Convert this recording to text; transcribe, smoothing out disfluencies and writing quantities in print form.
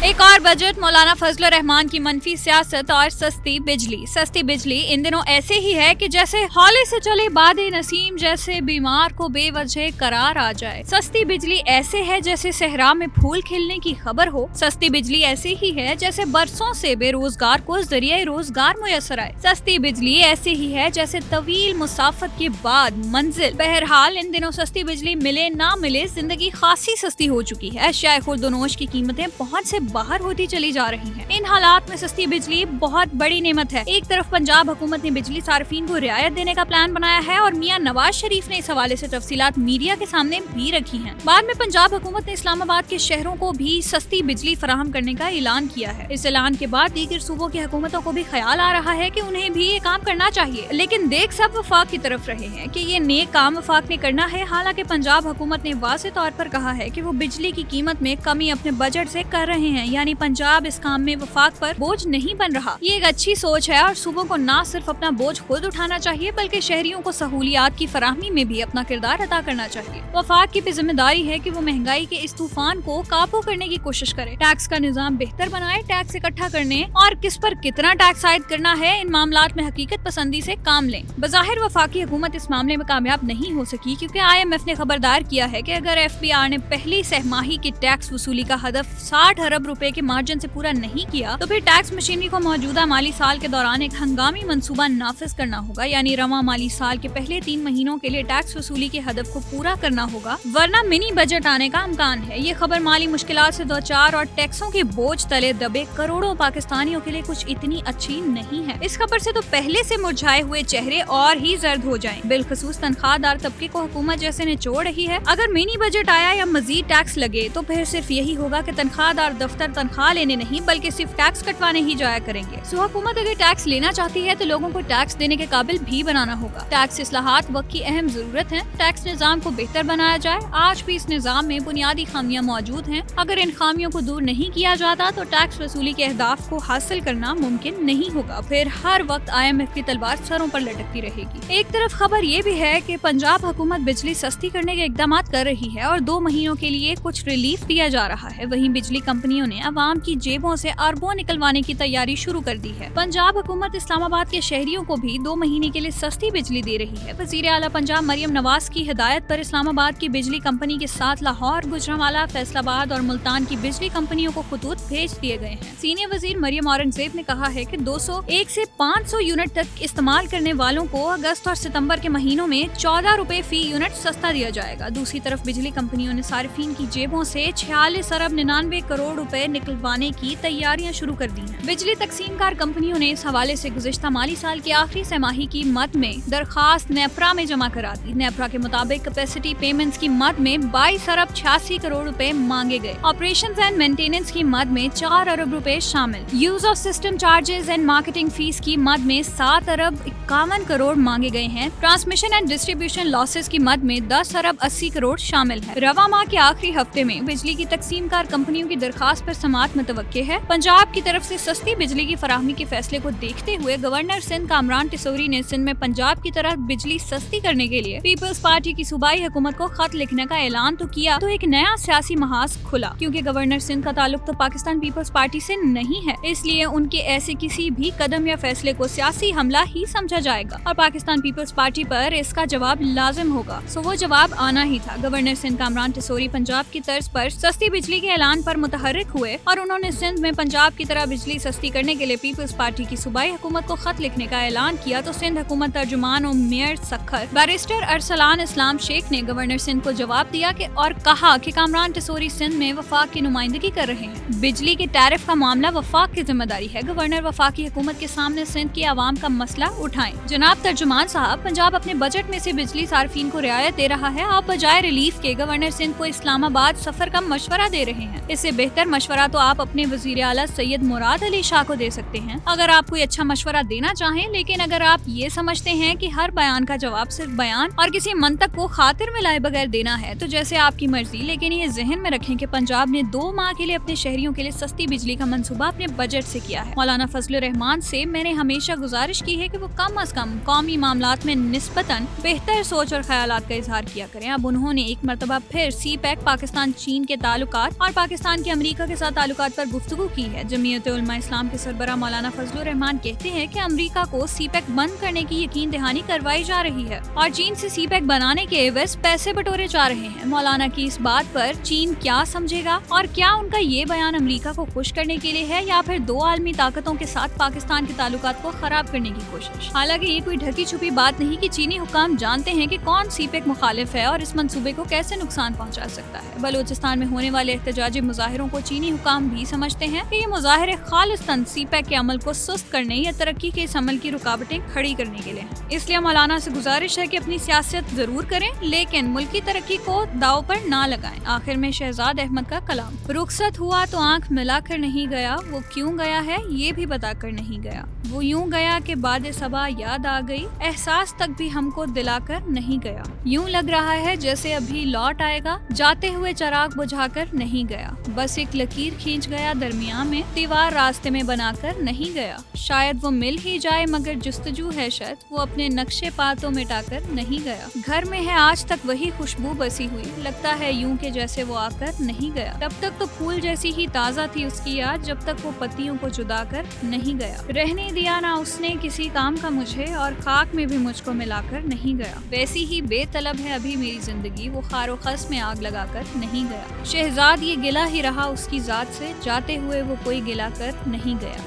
एक और बजट, मौलाना फजलुर रहमान की मनफी सियासत और सस्ती बिजली। सस्ती बिजली इन दिनों ऐसे ही है कि जैसे हौले से चले बादे नसीम, जैसे बीमार को बेवजह करार आ जाए। सस्ती बिजली ऐसे है जैसे सहरा में फूल खिलने की खबर हो। सस्ती बिजली ऐसे ही है जैसे बरसों से बेरोजगार को जरिए रोजगार मुयसर आए। सस्ती बिजली ऐसे ही है जैसे तवील मुसाफत के बाद मंजिल। बहरहाल इन दिनों सस्ती बिजली मिले ना मिले, जिंदगी खासी सस्ती हो चुकी है। अशियाए खुर्दोनोश की कीमतें पहुंच से बाहर होती चली जा रही हैं। इन हालात में सस्ती बिजली बहुत बड़ी नेमत है। एक तरफ पंजाब हुकूमत ने बिजली सार्फिन को रियायत देने का प्लान बनाया है और मियां नवाज शरीफ ने इस हवाले से तफसीलात मीडिया के सामने भी रखी हैं। बाद में पंजाब हुकूमत ने इस्लामाबाद के शहरों को भी सस्ती बिजली फराहम करने का ऐलान किया है। इस ऐलान के बाद दीगर सूबों की हुकूमतों को भी ख्याल आ रहा है कि उन्हें भी ये काम करना चाहिए, लेकिन देख सब वफाक की तरफ रहे हैं कि ये नेक काम वफाक ने करना है। हालांकि पंजाब हुकूमत ने वाज़ेह तौर पर कहा है कि वो बिजली की कीमत में कमी अपने बजट से कर रहे हैं, यानी पंजाब इस काम में वफाक पर बोझ नहीं बन रहा। ये एक अच्छी सोच है और सूबों को न सिर्फ अपना बोझ खुद उठाना चाहिए बल्कि शहरियों को सहूलियात की फराहमी में भी अपना किरदार अदा करना चाहिए। वफाक की भी जिम्मेदारी है कि वो महंगाई के इस तूफान को काबू करने की कोशिश करे, टैक्स का निजाम बेहतर बनाए, टैक्स इकट्ठा करने और किस पर कितना टैक्स आयद करना है, इन मामलात में हकीकत पसंदी से काम लें। बज़ाहिर वफाकी हुकूमत इस मामले में कामयाब नहीं हो सकी क्योंकि IMF ने खबरदार किया है कि अगर FBR ने पहली सहमाही की टैक्स वसूली का हदफ 60 अरब रुपए के मार्जिन से पूरा नहीं किया तो फिर टैक्स मशीनरी को मौजूदा माली साल के दौरान एक हंगामी मंसूबा नाफिज करना होगा, यानी रवा माली साल के पहले 3 महीनों के लिए टैक्स वसूली के हदफ को पूरा करना होगा, वरना मिनी बजट आने का इम्कान है। ये खबर माली मुश्किलात से दो-चार और टैक्सों के बोझ तले दबे करोड़ों पाकिस्तानियों के लिए कुछ इतनी अच्छी नहीं है। इस खबर से तो पहले से मुरझाए हुए चेहरे और ही जर्द हो जाएं। बिलखसूस तनख्वाहदार तबके को हुकूमत जैसे निचोड़ रही है। अगर मिनी बजट आया या मजीद टैक्स लगे तो फिर सिर्फ यही होगा कि तनख्वाहदार दफ्तर तनख्वाह लेने नहीं बल्कि सिर्फ टैक्स कटवाने ही जाया करेंगे। सो हुकूमत अगर टैक्स लेना चाहती है तो लोगों को टैक्स देने के काबिल भी बनाना होगा। टैक्स इस्लाहात वक्त की अहम जरूरत है। टैक्स निजाम को बेहतर बनाया जाए। आज भी इस निजाम में बुनियादी खामियां मौजूद हैं। अगर इन खामियों को दूर नहीं किया जाता तो टैक्स वसूली के अहदाफ को हासिल करना मुमकिन नहीं होगा। फिर हर वक्त IMF की तलवार सरों पर लटकती रहेगी। एक तरफ खबर ये भी है कि पंजाब हुकूमत बिजली सस्ती करने के इकदाम कर रही है और 2 महीनों के लिए कुछ रिलीफ दिया जा रहा है। वहीं बिजली कंपनियों ने अवाम की जेबों से अरबों निकलवाने की तैयारी शुरू कर दी है। पंजाब हुकूमत इस्लामाबाद के शहरियों को भी 2 महीने के लिए सस्ती बिजली दे रही है। वजीर आला पंजाब मरियम नवाज की हिदायत पर इस्लामाबाद की बिजली कंपनी के साथ लाहौर, गुजरांवाला, फैसलाबाद और मुल्तान की बिजली कंपनियों को खतूत भेज दिए गए हैं। सीनियर वजीर मरियम औरंगजेब ने कहा है कि 201 से 500 यूनिट तक इस्तेमाल करने वालों को अगस्त और सितंबर के महीनों में 14 रुपए फी यूनिट सस्ता दिया जाएगा। दूसरी तरफ बिजली कंपनियों ने सार्फिन की जेबों से 46 अरब 99 करोड़ रुपए निकलवाने की तैयारियां शुरू कर दी हैं। बिजली तकसीमकार कंपनियों ने इस हवाले से गुज़िश्ता माली साल की आखिरी सहमाही की मद में दरखास्त नेपरा में जमा करा दी। नेपरा के मुताबिक कैपेसिटी पेमेंट्स की मद में 22 अरब 86 करोड़ रुपए मांगे गए। ऑपरेशंस एंड मेंटेनेंस की मद में 4 अरब रुपए शामिल। Use of system charges and marketing fees की मद में 7 अरब 51 करोड़ मांगे गए हैं। ट्रांसमिशन एंड डिस्ट्रीब्यूशन लॉसेस की मद में 10 अरब 80 करोड़ शामिल है। रवा माह के आखिरी हफ्ते में बिजली की तकसीमकार कंपनियों की दरखास्त पर समाअत मुतवक्के है। पंजाब की तरफ से सस्ती बिजली की फराहमी के फैसले को देखते हुए गवर्नर सिंध कामरान टिसोरी ने सिंध में पंजाब की तरफ बिजली सस्ती करने के लिए पीपल्स पार्टी की सूबाई हुकूमत को खत लिखने का ऐलान तो किया, तो एक नया सियासी महाज खुला। क्योंकि गवर्नर सिंध का ताल्लुक तो पाकिस्तान पीपल्स पार्टी से नहीं है, इसलिए उनके ऐसे किसी भी कदम या फैसले को सियासी हमला ही समझा जाएगा और पाकिस्तान पीपल्स पार्टी पर इसका जवाब लाजिम होगा। सो वो जवाब आना ही था। गवर्नर सिंध कामरान टिसोरी पंजाब की तर्ज पर सस्ती बिजली के ऐलान पर मुतहर्रिक हुए और उन्होंने सिंध में पंजाब की तरह बिजली सस्ती करने के लिए पीपल्स पार्टी की सूबाई हुकूमत को खत लिखने का ऐलान किया। तो सिंध हुकूमत तर्जुमान और मेयर सखर बैरिस्टर अरसलान इस्लाम शेख ने गवर्नर सिंध को जवाब दिया और कहा कि कामरान टिसोरी सिंध में वफाक की नुमाइंदगी कर रहे हैं। बिजली के टैरिफ का मामला वफाक की जिम्मेदारी है। गवर्नर वफाकी हुकूमत के सामने सिंध की आवाम का मसला उठाएं। जनाब तर्जुमान साहब, पंजाब अपने बजट में से बिजली सार्फिन को रियायत दे रहा है। आप बजाय रिलीफ के गवर्नर सिंध को इस्लामाबाद सफर का मशवरा दे रहे हैं। इससे बेहतर मशवरा तो आप अपने वजीर आला सैयद मुराद अली शाह को दे सकते हैं अगर आप कोई अच्छा मशवरा देना चाहें। लेकिन अगर आप ये समझते हैं कि हर बयान का जवाब सिर्फ बयान और किसी मंतक को खातिर में लाए बगैर देना है तो जैसे आपकी मर्जी, लेकिन ये जहन में रखें कि पंजाब ने 2 माह के लिए अपने शहरियों के लिए सस्ती बिजली का मंसूबा अपने बजट से किया है। मौलाना फजलुर रहमान से मैंने हमेशा गुजारिश की है कि वो कम अज कम कौमी मामलात में निस्बतन बेहतर सोच और ख्यालात का इजहार किया करें। अब उन्होंने एक मरतबा फिर CPEC, पाकिस्तान चीन के ताल्लुकात और पाकिस्तान की अमेरिका के के साथ ताल्लुकात पर गुफ्तगू की है। जमीयत उलमा इस्लाम के सरबराह मौलाना फजलुर रहमान कहते हैं कि अमेरिका को सीपैक बंद करने की यकीन दहानी करवाई जा रही है और चीन से सीपैक बनाने के एवज पैसे बटोरे जा रहे हैं। मौलाना की इस बात पर चीन क्या समझेगा और क्या उनका ये बयान अमेरिका को खुश करने के लिए है या फिर दो आलमी ताकतों के साथ पाकिस्तान के ताल्लुकात को खराब करने की कोशिश। हालांकि ये कोई ढकी छुपी बात नहीं कि चीनी हुकाम जानते हैं कि कौन सीपैक मुखालिफ है और इस मंसूबे को कैसे नुकसान पहुंचा सकता है। बलूचिस्तान में होने वाले एहतजाजी मुजाहिरों को चीनी हुकाम भी समझते हैं कि ये मुजाहिरे खालिस्तन सीपैक के अमल को सुस्त करने या तरक्की के इस अमल की रुकावटें खड़ी करने के लिए हैं। इसलिए मौलाना से गुजारिश है कि अपनी सियासत जरूर करें लेकिन मुल्की तरक्की को दाव पर ना लगाएं। आखिर में शहजाद अहमद का कलाम, रुखसत हुआ तो आंख मिलाकर नहीं गया, वो क्यों गया है ये भी बताकर नहीं गया। वो यूं गया कि बाद सबा याद आ गई, एहसास तक भी हमको दिलाकर नहीं गया। यूं लग रहा है जैसे अभी लौट आएगा, जाते हुए चराग बुझाकर नहीं गया। बस एक लकीर खींच गया दरमियान में, दीवार रास्ते में बनाकर नहीं गया। शायद वो मिल ही जाए मगर जुस्तजू है शायद, वो अपने नक्शे पातों मिटाकर नहीं गया। घर में है आज तक वही खुशबू बसी हुई, लगता है यूं के जैसे वो आकर नहीं गया। तब तक तो फूल जैसी ही ताज़ा थी उसकी याद, जब तक वो पत्तियों को जुदा कर नहीं गया। रहने दिया ना उसने किसी काम का मुझे और खाक में भी मुझको मिलाकर नहीं गया। वैसी ही बेतलब है अभी मेरी जिंदगी, वो खारो खस में आग लगाकर नहीं गया। शहजाद ये गिला ही रहा उसकी जात से, जाते हुए वो कोई गिला कर नहीं गया।